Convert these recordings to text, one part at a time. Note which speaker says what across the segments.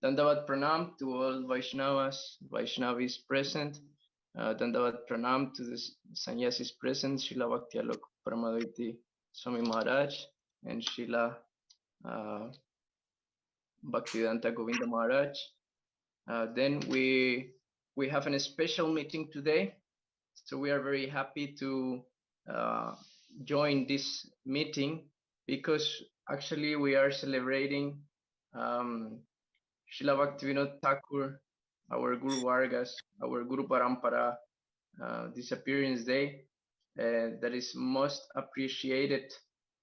Speaker 1: Dandavat Pranam to all Vaishnavas, Vaishnavis present. Dandavat Pranam to the Sannyasis present, Srila Bhakti Alok Paramadvaiti Swami Maharaj and Srila Bhaktivedanta Govinda Maharaj. Then we have a special meeting today, so we are very happy to join this meeting because actually we are celebrating Srila Bhakti Vinod Thakur, our Guru Vargas, our Guru Parampara disappearance day that is most appreciated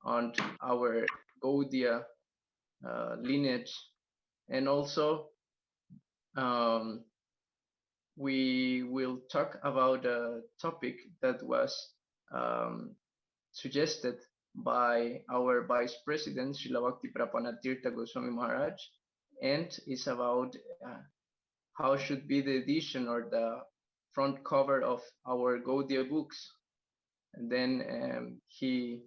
Speaker 1: on our Gaudiya lineage. And also we will talk about a topic that was suggested by our Vice President, Srila Bhakti Prapana Tirtha Goswami Maharaj, and is about how should be the edition or the front cover of our Gaudiya books. And then he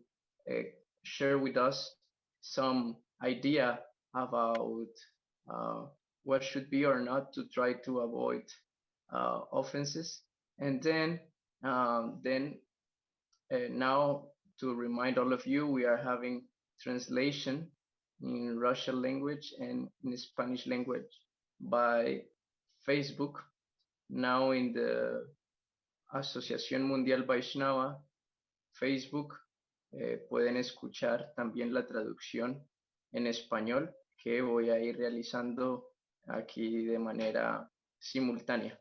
Speaker 1: shared with us some idea about what should be or not to try to avoid offenses. And then now to remind all of you, we are having translation in Russian language and in Spanish language by Facebook. Now in the Asociación Mundial Vaishnava Facebook pueden escuchar también la traducción en español que voy a ir realizando aquí de manera simultánea.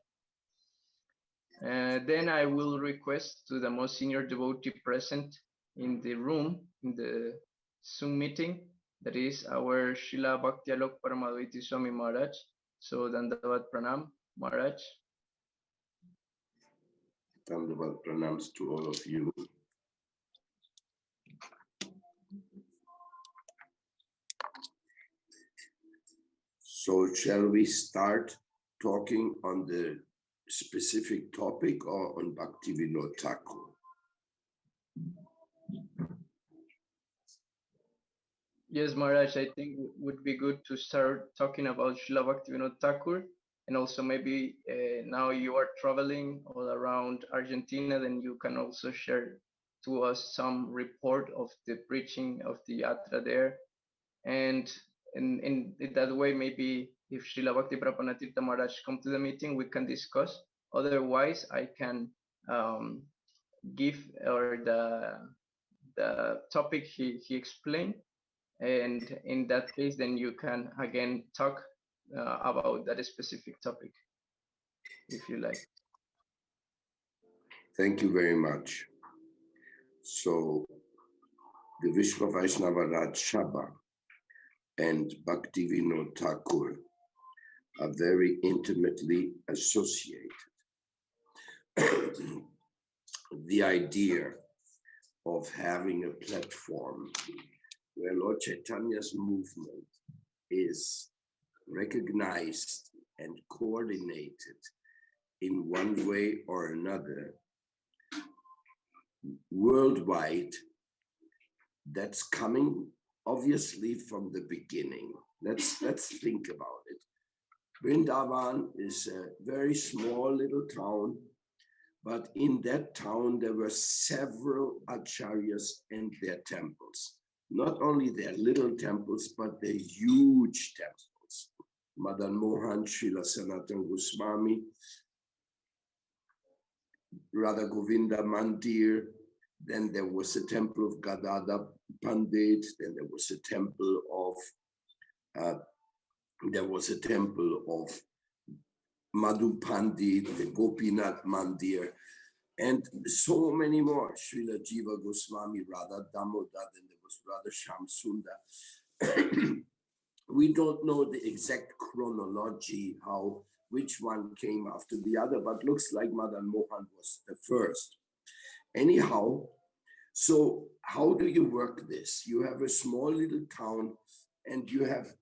Speaker 1: Then I will request to the most senior devotee present in the room, in the Zoom meeting, that is our Srila Bhakti Alok Paramadvaiti Swami Maharaj. So Dandavat Pranam, Maharaj.
Speaker 2: Dandavat Pranams to all of you. So shall we start talking on the specific topic or on Bhakti Vinod Thakur?
Speaker 1: Yes, Maharaj, I think it would be good to start talking about Srila Bhakti Vinod Thakur, and also maybe now you are traveling all around Argentina, then you can also share to us some report of the preaching of the yatra there. And in that way, maybe if Srila Bhakti Prapana Tirtha Maharaj come to the meeting, we can discuss. Otherwise, I can give or the topic he explained. And in that case, then you can again talk about that specific topic, if you like.
Speaker 2: Thank you very much. So the Vishwa Vaishnava Raj Sabha and Bhakti Vinod Thakur are very intimately associated. The idea of having a platform where Lord Chaitanya's movement is recognized and coordinated in one way or another worldwide, that's coming obviously from the beginning. Let's think about it. Vrindavan is a very small little town, but in that town there were several acharyas and their temples. Not only their little temples, but their huge temples. Madan Mohan, Srila Sanatana Goswami, Radha Govinda Mandir, then there was a temple of Gadada Pandit, then there was a temple of Madhu Pandit, the Gopinath Mandir, and so many more. Srila Jiva Goswami, Radha Damodar, then there was Radha Shyam Sundar. We don't know the exact chronology, which one came after the other, but looks like Madan Mohan was the first. Anyhow, so how do you work this? You have a small little town and you have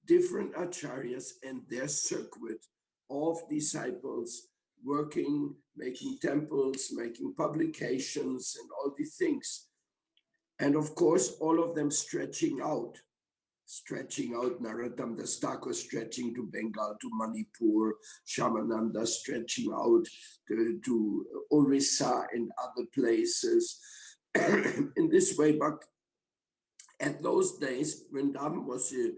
Speaker 2: different acharyas and their circuit of disciples working, making temples, making publications and all these things. And of course, all of them stretching out. stretching out, Narottam Das Thakur stretching to Bengal, to Manipur, Shamananda stretching out to Orissa and other places. In this way, but at those days, Vrindavan was a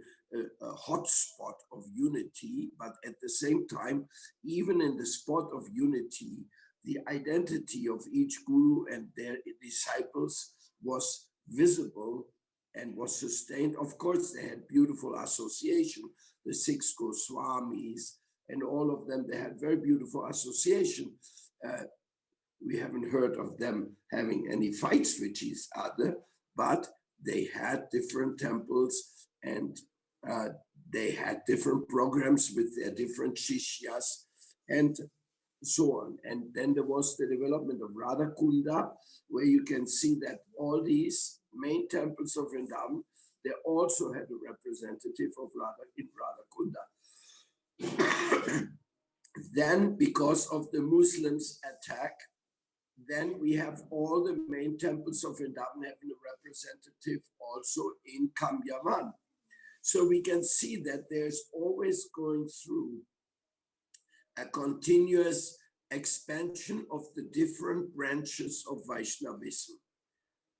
Speaker 2: hot spot of unity, but at the same time, even in the spot of unity, the identity of each guru and their disciples was visible and was sustained. Of course, they had beautiful association, the six Goswamis and all of them, they had very beautiful association. We haven't heard of them having any fights with each other, but they had different temples and they had different programs with their different shishyas and so on. And then there was the development of Radha Kunda, where you can see that all these main temples of Vrindavan, they also had a representative of Radha in Radha Kunda. Then, because of the Muslims' attack, then we have all the main temples of Vrindavan having a representative also in Kamyavan. So we can see that there's always going through a continuous expansion of the different branches of Vaishnavism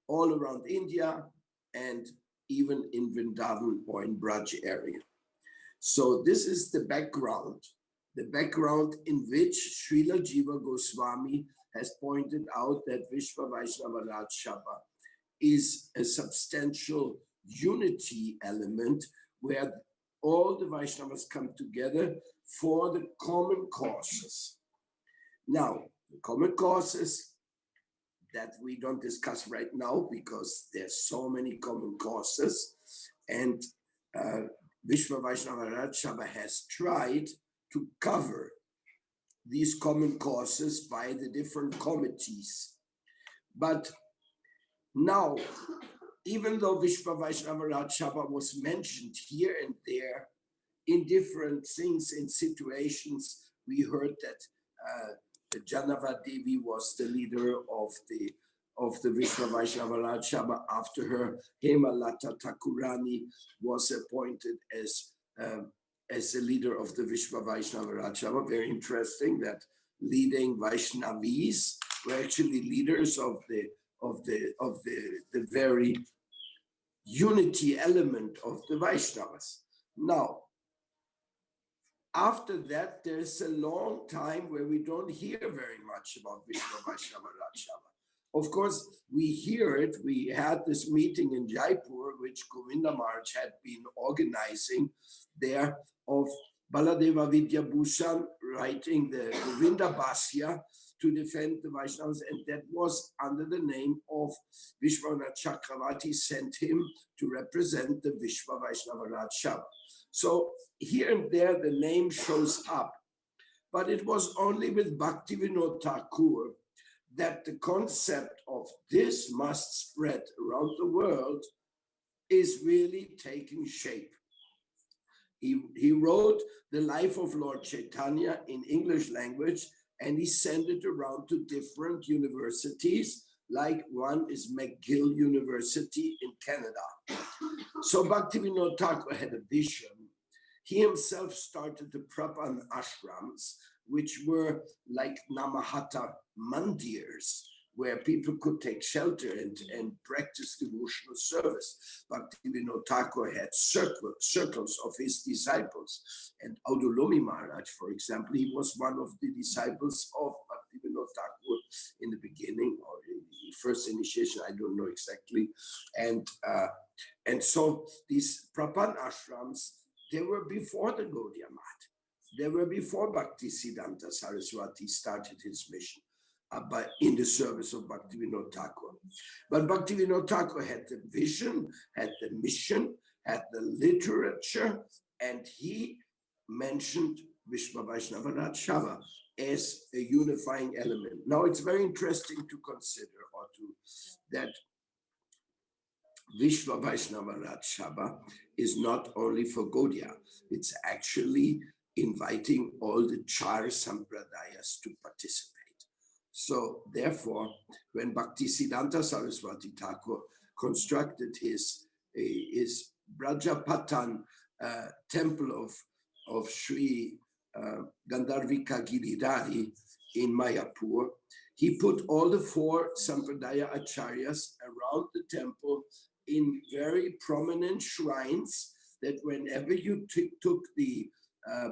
Speaker 2: all around India and even in Vrindavan or in Braj area. So this is the background in which Srila Jiva Goswami has pointed out that Vishwa Vaishnava Raj Sabha is a substantial unity element where all the Vaishnavas come together for the common causes. Now, the common causes that we don't discuss right now because there's so many common causes, and Vishwa Vaishnava Raj Sabha has tried to cover these common causes by the different committees. But now, even though Vishwa Vaishnava Raj Sabha was mentioned here and there in different things, in situations, we heard that Janava Devi was the leader of the Vishwa Vaishnava Raj Sabha. After her, Hemalata Thakurani was appointed as the leader of the Vishwa Vaishnava Raj Sabha. Very interesting that leading Vaishnavis were actually leaders of the very unity element of the Vaishnavas. Now, after that, there's a long time where we don't hear very much about Vishwa Vaishnava Raj Sabha. Of course, we hear it. We had this meeting in Jaipur, which Govinda Maharaj had been organizing there, of Baladeva Vidya Bhushan writing the Govinda Bhasya to defend the Vaishnavas, and that was under the name of Vishwanath Chakravarti, sent him to represent the Vishwa Vaishnava Raj Sabha. So here and there the name shows up, but it was only with Bhakti Vinod Thakur that the concept of this must spread around the world is really taking shape. He wrote the life of Lord Chaitanya in English language, and he sent it around to different universities, like one is McGill University in Canada. So Bhaktivinoda Thakur had a vision. He himself started the Prapan ashrams, which were like Namahata mandirs, where people could take shelter and practice devotional service. Bhaktivinoda Thakur had circles of his disciples. And Audulomi Maharaj, for example, he was one of the disciples of Bhaktivinoda Thakur in the beginning, or in the first initiation, I don't know exactly. And so these Prapan ashrams, they were before the Gaudiya Math. They were before Bhaktisiddhanta Saraswati started his mission. But in the service of Bhaktivinoda Thakur. But Bhaktivinoda Thakur had the vision, had the mission, had the literature, and he mentioned Vishwa Vaishnava Raj Sabha as a unifying element. Now it's very interesting to consider that Vishwa Vaishnava Raj Sabha is not only for Gaudiya, it's actually inviting all the Char Sampradayas to participate. So therefore, when Bhaktisiddhanta Saraswati Thakur constructed his Brajapatan temple of Sri Gandharvika Giridhari in Mayapur. He put all the 4 Sampradaya Acharyas around the temple in very prominent shrines, that whenever you took the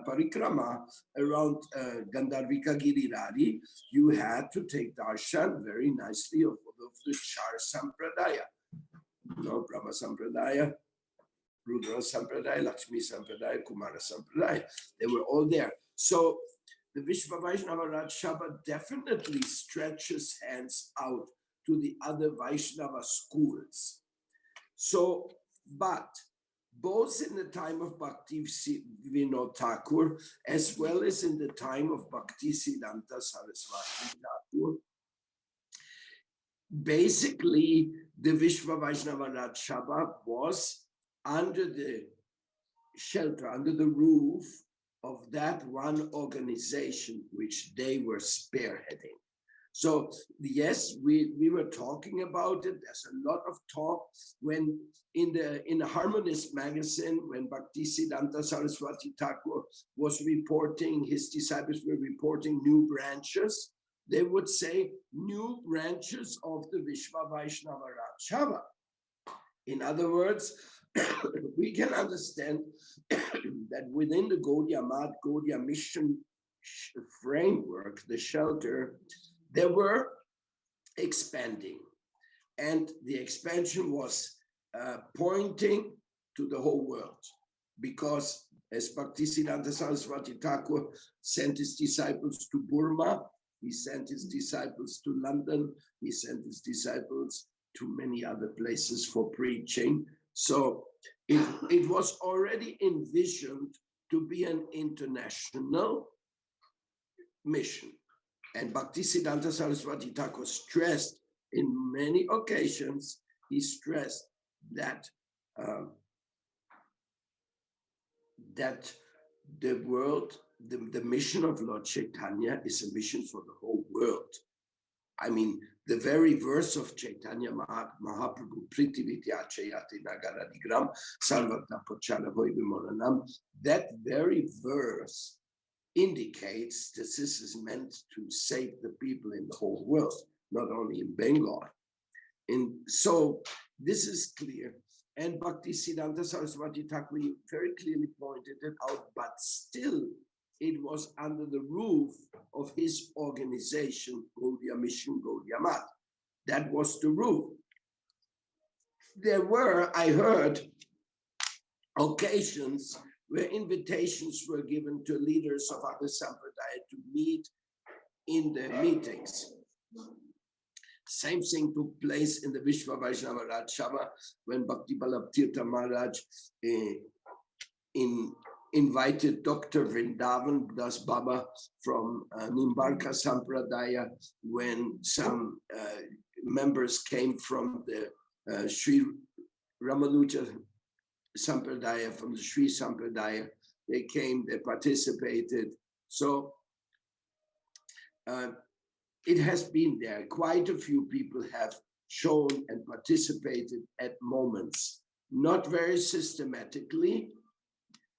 Speaker 2: parikrama around Gandharvika Giridhari, you had to take darshan very nicely of the Char Sampradaya. No, Brahma Sampradaya, Rudra Sampradaya, Lakshmi Sampradaya, Kumara Sampradaya. They were all there. So the Vishva Vaishnava Raj Sabha definitely stretches hands out to the other Vaishnava schools. So, but both in the time of Bhakti Vinod Thakur, as well as in the time of Bhakti Siddhanta Saraswati Thakur, basically the Vishva Vaishnava Raj Sabha was under the shelter, under the roof of that one organization which they were spearheading. So yes, we were talking about it. There's a lot of talk when in the Harmonist magazine, when Bhakti Siddhanta Saraswati Thakur was reporting, his disciples were reporting new branches, they would say new branches of the Vishva Vaishnava Raj Sabha. In other words, we can understand that within the Gaudiya Math, Gaudiya mission framework, the shelter, they were expanding. And the expansion was pointing to the whole world. Because as Bhaktisiddhanta Saraswati Thakur sent his disciples to Burma, he sent his disciples to London, he sent his disciples to many other places for preaching. So it was already envisioned to be an international mission. And Bhaktisiddhanta Saraswati Thakur stressed in many occasions, he stressed that that the world, the mission of Lord Chaitanya is a mission for the whole world. I mean, the very verse of Chaitanya Mahaprabhu, Priti Vidyachayati Nagaradigram, Sarvata Pachala Hoivimonanam, that very verse indicates that this is meant to save the people in the whole world, not only in Bengal. And so this is clear. And Bhaktisiddhanta Saraswati Thakur very clearly pointed it out, but still it was under the roof of his organization, Gaudiya Mission, Gaudiya Math. That was the roof. There were, I heard, occasions where invitations were given to leaders of other sampradaya to meet in the meetings. Same thing took place in the Vishva Vaishnava Raj Sabha when Bhakti Ballabh Tirtha Maharaj invited Dr. Vrindavan Das Baba from Nimbarka Sampradaya, when some members came from the Sri Ramanuja Sampradaya, from the Sri Sampradaya. They came, they participated. So it has been there. Quite a few people have shown and participated at moments, not very systematically,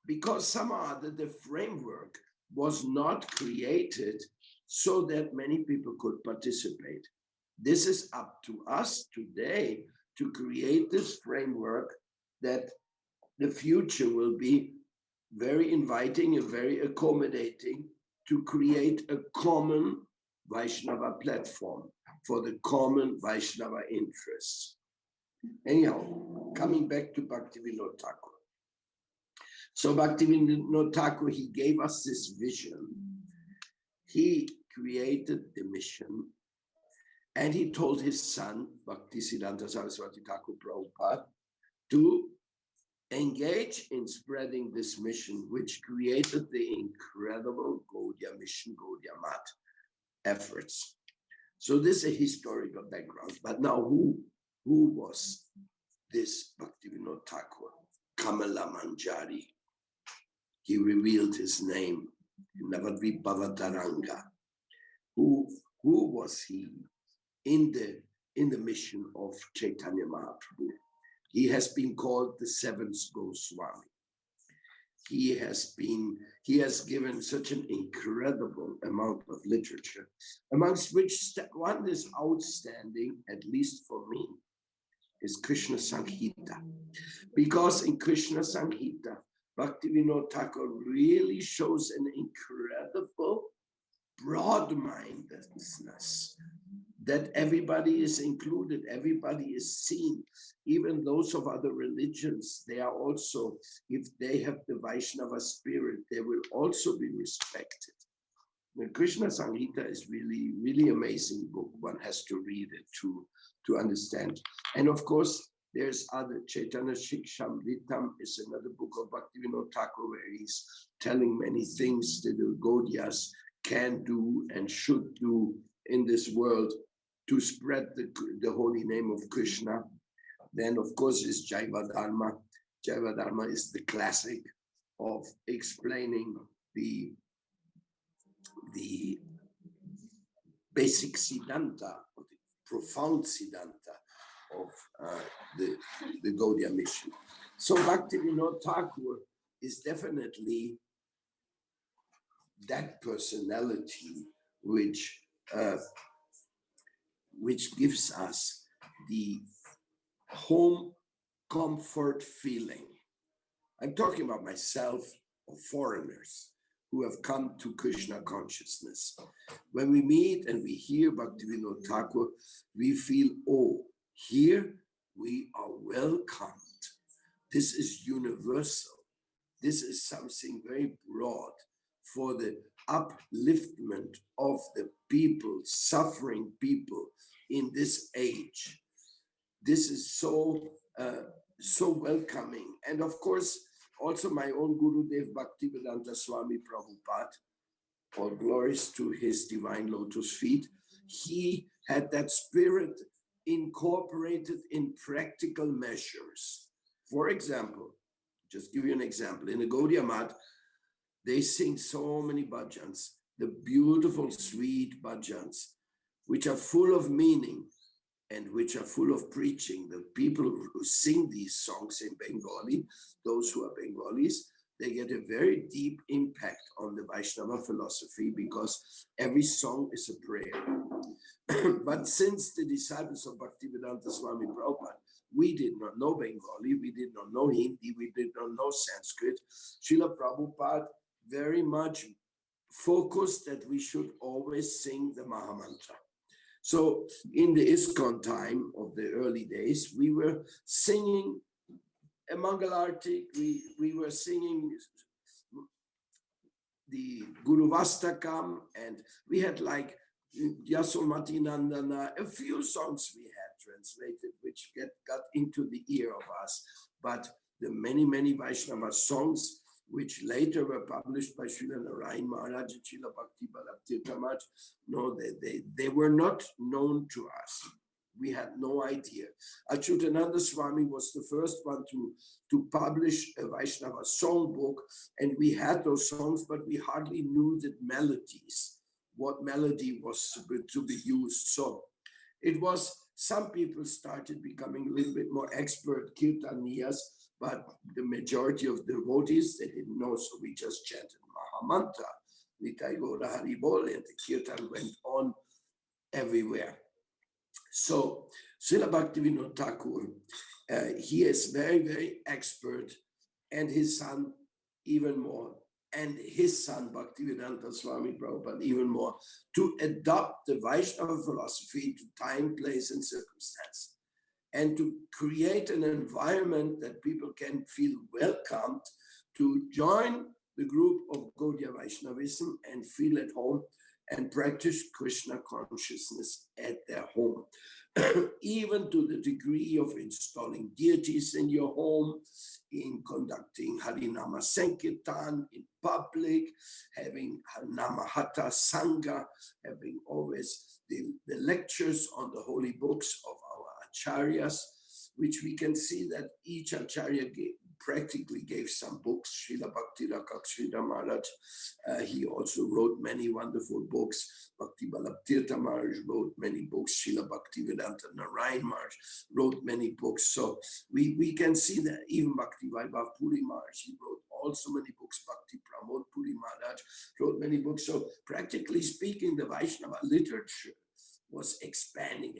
Speaker 2: because somehow the framework was not created so that many people could participate. This is up to us today to create this framework that the future will be very inviting and very accommodating to create a common Vaishnava platform for the common Vaishnava interests. Anyhow, coming back to Bhaktivinoda Thakur. So Bhaktivinoda Thakur, he gave us this vision. He created the mission, and he told his son, Bhaktisiddhanta Saraswati Thakur Prabhupada, to engage in spreading this mission, which created the incredible Gaudiya mission, Gaudiya Math efforts. So this is a historical background. But now who was this Bhaktivinoda Thakur? Kamala Manjari. He revealed his name, Navadvip Bhavataranga. Who was he in the mission of Chaitanya Mahaprabhu? He has been called the seventh Goswami. He has given such an incredible amount of literature, amongst which one is outstanding, at least for me, is Krishna Sanghita. Because in Krishna Sanghita, Bhaktivinoda Thakur really shows an incredible broad-mindedness, that everybody is included, everybody is seen, even those of other religions. They are also, if they have the Vaishnava spirit, they will also be respected. The Krishna Samhita is really, really amazing book. One has to read it to understand. And of course, there's other, Chaitanya Shikshamritam is another book of Bhaktivinoda Thakur, where he's telling many things that the Gaudiyas can do and should do in this world to spread the holy name of Krishna. Then, of course, is Jaiva Dharma. Jaiva Dharma is the classic of explaining the basic Siddhanta, or the profound Siddhanta of the Gaudiya mission. So Bhaktivinoda Thakur is definitely that personality which gives us the home comfort feeling. I'm talking about myself or foreigners who have come to Krishna consciousness. When we meet and we hear Bhaktivinoda Thakur, we feel, oh, here we are welcomed. This is universal. This is something very broad for the upliftment of the people, suffering people in this age. This is so welcoming. And of course, also my own Gurudev Bhaktivedanta Swami Prabhupada, all glories to his divine lotus feet, he had that spirit incorporated in practical measures. For example, just give you an example, in the Gaudiya Math, they sing so many bhajans, the beautiful, sweet bhajans, which are full of meaning and which are full of preaching. The people who sing these songs in Bengali, those who are Bengalis, they get a very deep impact on the Vaishnava philosophy, because every song is a prayer. But since the disciples of Bhaktivedanta Swami Prabhupada, we did not know Bengali, we did not know Hindi, we did not know Sanskrit, Srila Prabhupada very much focused that we should always sing the Mahamantra. So in the ISKCON time of the early days, we were singing a Mangalartik, we were singing the Guru Vastakam, and we had like Yasomati Nandana, a few songs we had translated, which got into the ear of us. But the many, many Vaishnava songs, which later were published by Srila Narayan Maharaj and Srila Bhakti Bhakti Maharaj, no, they were not known to us. We had no idea. Achyutananda Swami was the first one to publish a Vaishnava songbook, and we had those songs, but we hardly knew the melodies, what melody was to be used. So it was, some people started becoming a little bit more expert kirtaniyas, but the majority of devotees, they didn't know, so we just chanted Mahamantra, Nitai Gaura Hari Bol, and the kirtan went on everywhere. So Srila Bhaktivinoda Thakur, he is very, very expert, and his son even more, and his son Bhaktivedanta Swami Prabhupada even more, to adopt the Vaishnava philosophy to time, place, and circumstance, and to create an environment that people can feel welcomed to join the group of Gaudiya Vaishnavism and feel at home and practice Krishna consciousness at their home. Even to the degree of installing deities in your home, in conducting Harinama Sankirtan in public, having Namahata Sangha, having always the lectures on the holy books of our acharyas, which we can see that each acharya practically gave some books. Srila Bhakti Srila Maharaj, he also wrote many wonderful books. Bhakti Tirtha Maharaj wrote many books. Srila Bhaktivedanta Narayan Maharaj wrote many books. So we can see that even Bhakti Vaibhav Puri Maharaj, he wrote also many books. Bhakti Pramod Puri Maharaj wrote many books. So practically speaking, the Vaishnava literature was expanding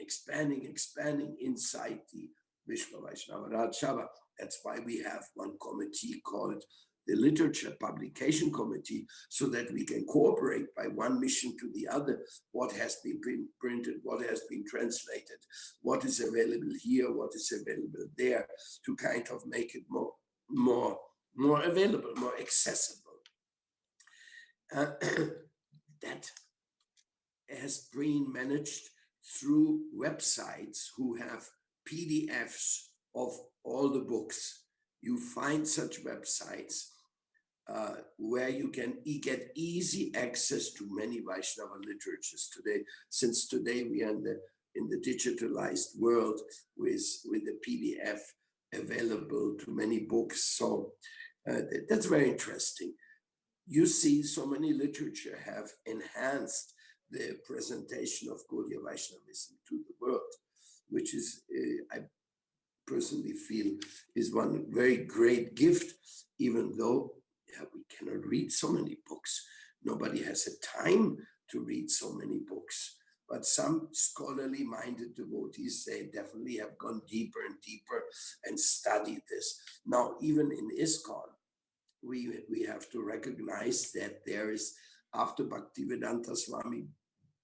Speaker 2: inside the Vishwa Vaishnava Rajsabha. That's why we have one committee called the Literature Publication Committee, so that we can cooperate by one mission to the other. What has been printed, what has been translated, what is available here, what is available there, to kind of make it more available, more accessible. That has been managed through websites who have PDFs of all the books. You find such websites where you can get easy access to many Vaishnava literatures today, since today we are in the digitalized world with the PDF available to many books. So that's very interesting. You see, so many literature have enhanced the presentation of Gaudiya Vaishnavism to the world, which is, I personally feel, is one very great gift, even though we cannot read so many books. Nobody has the time to read so many books. But some scholarly minded devotees, they definitely have gone deeper and deeper and studied this. Now, even in ISKCON, we have to recognize that there is, after Bhaktivedanta Swami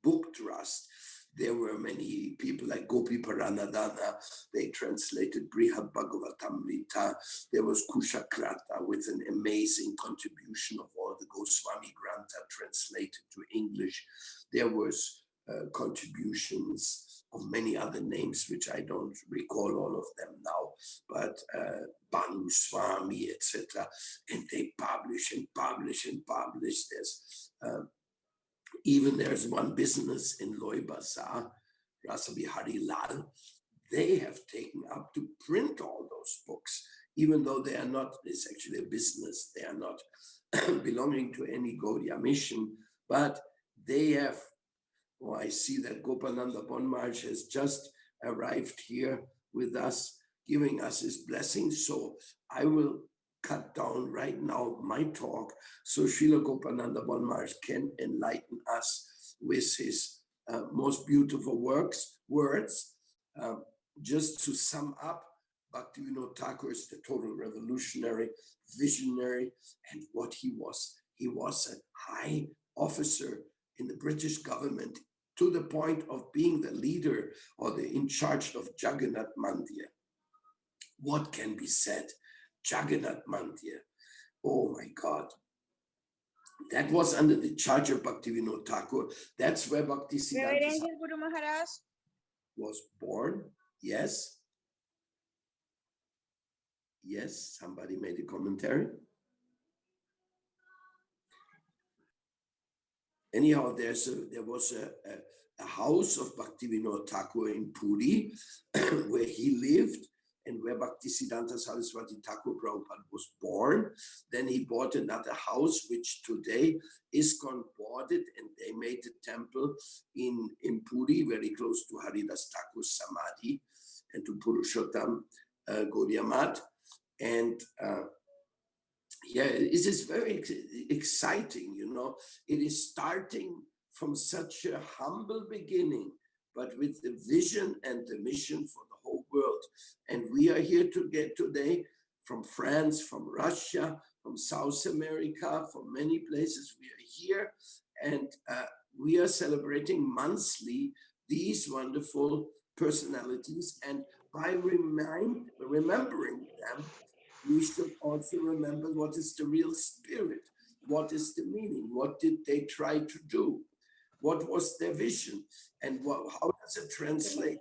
Speaker 2: book trust, there were many people like Gopi Paranadhana. They translated Brihad Bhagavatamrita. There was Kushakrata with an amazing contribution of all the Goswami Grantha translated to English. There was contributions of many other names, which I don't recall all of them now, but Banu Swami, etc. And they publish and publish and publish. There's one business in Loy Bazaar, Rasa Bihari Lal. They have taken up to print all those books, even though they are not, it's actually a business. They are not belonging to any Gaudiya mission, but they have, I see that Gopananda Bon Maharaj has just arrived here with us, giving us his blessings. So I will cut down right now my talk so Srila Gopananda Bon Maharaj can enlighten us with his most beautiful words. Just to sum up, Bhakti Vinod Thakur is the total revolutionary, visionary, and what he was a high officer in the British government, to the point of being the leader or the in charge of Jagannath Mandir. What can be said? Jagannath Mandir. Oh my God. That was under the charge of Bhakti Vinod Thakur. That's where Bhakti Siddhanta
Speaker 3: Guru Maharaj
Speaker 2: was born. Yes. Yes, somebody made a commentary. Anyhow, there was a house of Bhakti Vinod Thakur in Puri, where he lived, and where Bhakti Siddhanta Saraswati Thakur Prabhupada was born. Then he bought another house, which today ISKCON bought it, and they made a temple in Puri, very close to Haridas Thakur's Samadhi and to Purushottam Gaudiya Math. And yeah, it is very exciting, you know. It is starting from such a humble beginning, but with the vision and the mission for the whole world. And we are here today from France, from Russia, from South America, from many places. We are here, and we are celebrating monthly these wonderful personalities. And by remembering them, we should also remember what is the real spirit, what is the meaning, what did they try to do, what was their vision, and how does it translate